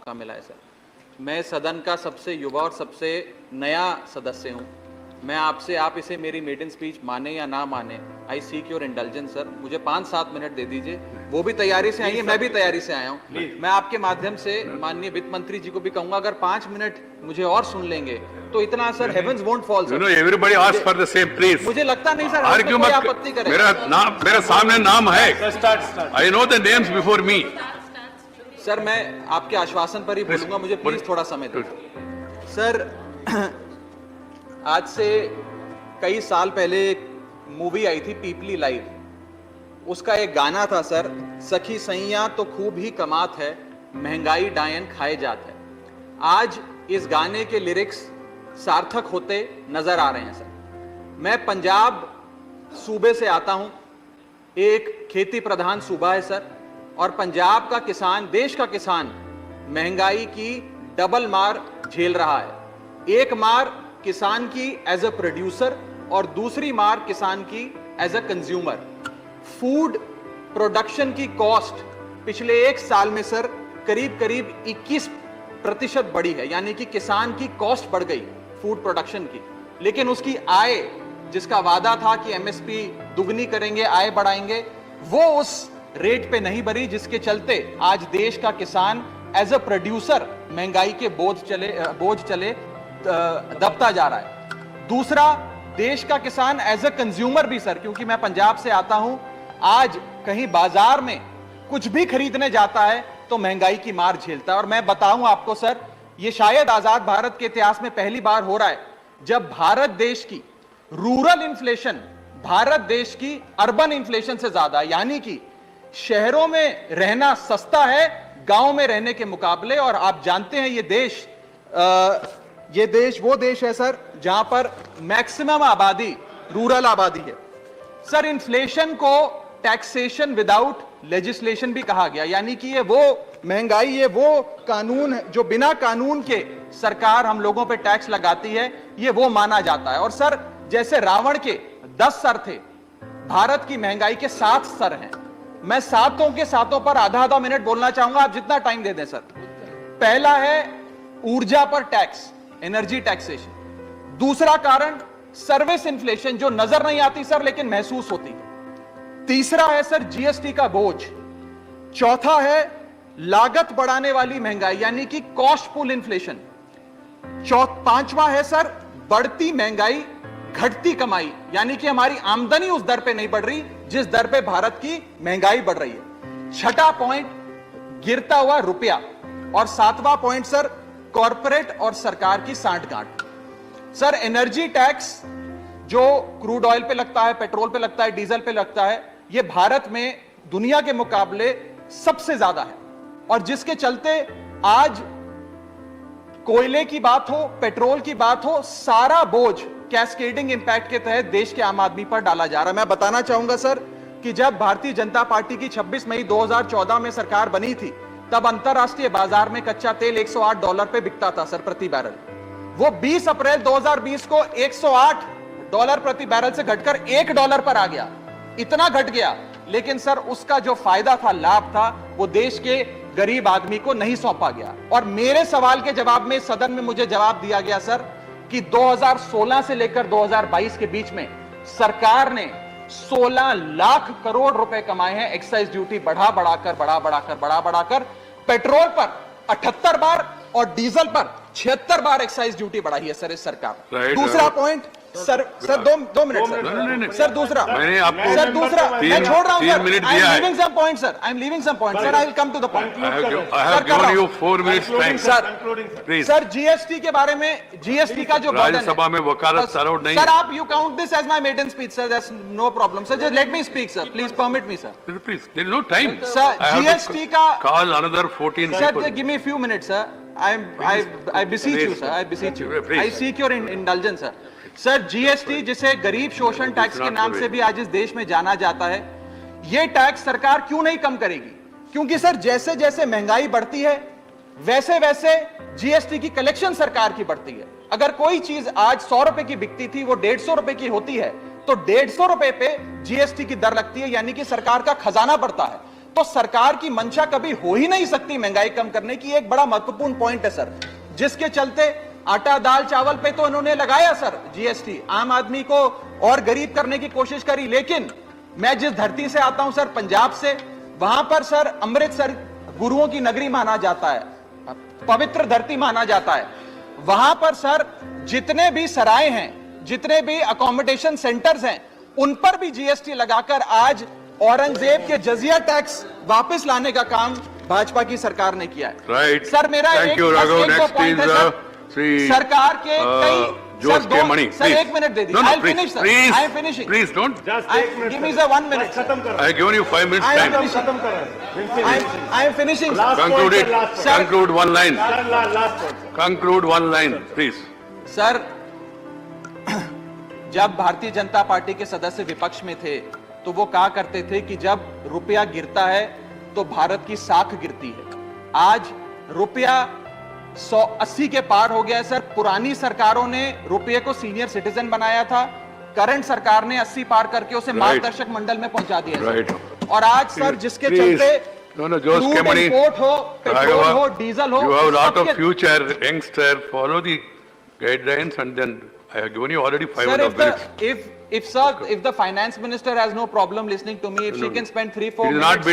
मौका मिला है सर। मैं सदन का सबसे युवा और सबसे नया सदस्य हूं। मैं आपसे, आप इसे मेरी मेडन स्पीच माने या ना माने, आई सीक योर इंटेलिजेंस सर। मुझे 5-7 मिनट दे दीजिए। वो भी तैयारी से आई है, मैं भी तैयारी से आया हूं। मैं आपके माध्यम से माननीय वित्त मंत्री जी को भी कहूंगा, अगर 5 मिनट मुझे और सुन लेंगे तो इतना sir heavens won't fall sir. Everybody ask for the same please. मुझे लगता नहीं सर आपको कोई आपत्ति करे। मेरा सामने नाम है, I know the names before me. Sir मैं आपके आश्वासन पर ही बोलूंगा, मुझे प्लीज थोड़ा समय दीजिए सर। आज से कई साल पहले एक मूवी आई थी पीपली लाइव, उसका एक गाना था सर, सखी सैया तो खूब ही कमात है, महंगाई डायन खाए जात है। आज इस गाने के लिरिक्स सार्थक होते नजर आ रहे हैं सर। मैं पंजाब सूबे से आता हूं, एक खेती प्रधान सूबा है सर, और पंजाब का किसान, देश का किसान महंगाई की डबल मार झेल रहा है। एक मार किसान की एज अ प्रोड्यूसर और दूसरी मार किसान की as a consumer. Food production की कॉस्ट पिछले 1 साल में सर करीब 21% बढ़ी है, यानी कि किसान की कॉस्ट बढ़ गई फूड प्रोडक्शन की, लेकिन उसकी आय, जिसका वादा था कि एमएसपी दुगनी करेंगे, आय बढ़ाएंगे, वो उस रेट पे नहीं बढ़ी, जिसके चलते आज देश का किसान एज अ प्रोड्यूसर महंगाई के बोझ चले दबता जा रहा है। दूसरा, देश का किसान एज अ कंज्यूमर भी सर, क्योंकि मैं पंजाब से आता हूं, आज कहीं बाजार में कुछ भी खरीदने जाता है तो महंगाई की मार झेलता है। और मैं बताऊं आपको सर, ये शायद आजाद भारत के इतिहास में पहली बार हो रहा है जब भारत देश की रूरल इन्फ्लेशन भारत देश की अर्बन इन्फ्लेशन से ज्यादा है, यानी कि शहरों में रहना सस्ता है गांव में रहने के मुकाबले। और आप जानते हैं ये देश वो देश है सर जहां पर मैक्सिमम आबादी रूरल आबादी है सर। इन्फ्लेशन को टैक्सेशन विदाउट लेजिस्लेशन भी कहा गया, यानी कि ये वो महंगाई, ये वो कानून है जो बिना कानून के सरकार हम लोगों पे टैक्स लगाती है, ये वो माना जाता है। और सर जैसे रावण के 10 सर थे, भारत की महंगाई के 7 सर हैं। मैं सातों के सातों पर आधा मिनट बोलना चाहूंगा, आप जितना टाइम दे दें सर। पहला है ऊर्जा पर टैक्स, एनर्जी टैक्सेशन। दूसरा कारण सर्विस इन्फ्लेशन, जो नजर नहीं आती सर लेकिन महसूस होती है। तीसरा है सर जीएसटी का बोझ। चौथा है लागत बढ़ाने वाली महंगाई, यानी कि कॉस्ट पुल इन्फ्लेशन। पांचवा है सर बढ़ती महंगाई घटती कमाई, यानी कि हमारी आमदनी उस दर पे नहीं बढ़ रही जिस दर पे भारत की महंगाई बढ़ रही है। छठा पॉइंट गिरता हुआ रुपया। और सातवां पॉइंट सर कॉर्पोरेट और सरकार की सांठगांठ। सर एनर्जी टैक्स जो क्रूड ऑयल पे लगता है, पेट्रोल पे लगता है, डीजल पे लगता है, ये भारत में दुनिया के मुकाबले सबसे ज्यादा है। और जिसके चलते आज कोयले की बात हो, पेट्रोल की बात हो, सारा बोझ कैस्केडिंग इंपैक्ट के तहत देश के आम आदमी पर डाला जा रहा है। मैं बताना चाहूंगा सर कि जब भारतीय जनता पार्टी की 26 मई 2014 में सरकार बनी थी, तब अंतरराष्ट्रीय बाजार में कच्चा तेल $108 पे बिकता था सर प्रति बैरल। वो 20 अप्रैल 2020 को $108 प्रति बैरल से घटकर $1 पर आ गया। इतना घट गया, लेकिन सर उसका जो फायदा था, लाभ था, वो देश के गरीब आदमी को नहीं सौंपा गया। और मेरे सवाल के जवाब में सदन में मुझे जवाब दिया गया सर कि 2016 से लेकर 2022 के बीच में सरकार ने 16 लाख करोड़ रुपए कमाए हैं एक्साइज ड्यूटी बढ़ा बढ़ाकर। पेट्रोल पर 78 बार और डीजल पर 76 बार एक्साइज ड्यूटी बढ़ाई है सर इस सरकार। दूसरा पॉइंट सर दो मिनट सर। सर दूसरा, मैंने आपको सर दूसरा मैं छोड़ रहा हूं सर। 3 मिनट दिया है। I am leaving some point sir. I will come to the point. I have given you 4 minutes time. Please. Sir GST के बारे में, जीएसटी का जो बर्डन है, राज्यसभा में वकालत अलाउड नहीं सर आप you count this as my maiden speech sir, that's no problem sir, just let me speak sir, please permit me sir. Please, there is no time. Sir GST का Call another 14 sir, people. Give me few minutes sir. I beseech you sir, I beseech you, I seek your indulgence sir. Sir GST, जिसे गरीब शोषण tax के नाम से भी आज इस देश में जाना जाता है, यह टैक्स सरकार क्यों नहीं कम करेगी? क्योंकि सर जैसे जैसे महंगाई बढ़ती है वैसे वैसे जीएसटी की कलेक्शन सरकार की बढ़ती है। अगर कोई चीज आज 100 रुपए की बिकती थी, वो 150 रुपए की होती है, तो 150 रुपए पे जीएसटी की दर लगती है, यानी कि सरकार का खजाना बढ़ता है। तो सरकार की मंशा कभी हो ही नहीं सकती महंगाई कम करने की। एक बड़ा महत्वपूर्ण पॉइंट है सर, जिसके चलते आटा दाल चावल पे तो इन्होंने लगाया सर जीएसटी, आम आदमी को और गरीब करने की कोशिश करी। लेकिन मैं जिस धरती से आता हूं सर, पंजाब से, वहां पर सर अमृतसर गुरुओं की नगरी माना जाता है, पवित्र धरती माना जाता है। वहां पर सर जितने भी सराय हैं, जितने भी अकोमोडेशन सेंटर्स हैं, उन पर भी जीएसटी लगाकर आज औरंगजेब के जजिया टैक्स वापस लाने का काम भाजपा की सरकार ने किया है। Right. सर मेरा Thank you, Raghav. Next is, Sri, सरकार के कई Jose K. Mani. Sir Please. 1 minute दे दीजिए। No, no, I'll please, finish, sir. please, I am finishing. please don't. Give me the 1 minute. sir. I have given you 5 minutes I am time. finishing. I am finishing. sir. Conclude it. Sir. Conclude one line. Conclude one line, please. Sir जब Bharatiya Janata party के सदस्य विपक्ष में थे तो वो कहा करते थे कि जब रुपया गिरता है तो भारत की साख गिरती है। आज रुपया 180 के पार हो गया है सर। पुरानी सरकारों ने रुपये को सीनियर सिटीजन बनाया था, करंट सरकार ने 80 पार करके उसे मार्गदर्शक मंडल में पहुंचा दिया है। Right. और आज सर जिसके Please. चलते No, Jose K. Mani. Import हो, पेट्रोल हो, डीजल हो, You have a lot of सबके- future, youngster. Follow the guidelines, and then I have given you already 5 Sir, minutes. if the finance minister has no problem listening to me, if she can spend 3-4 It is minutes. not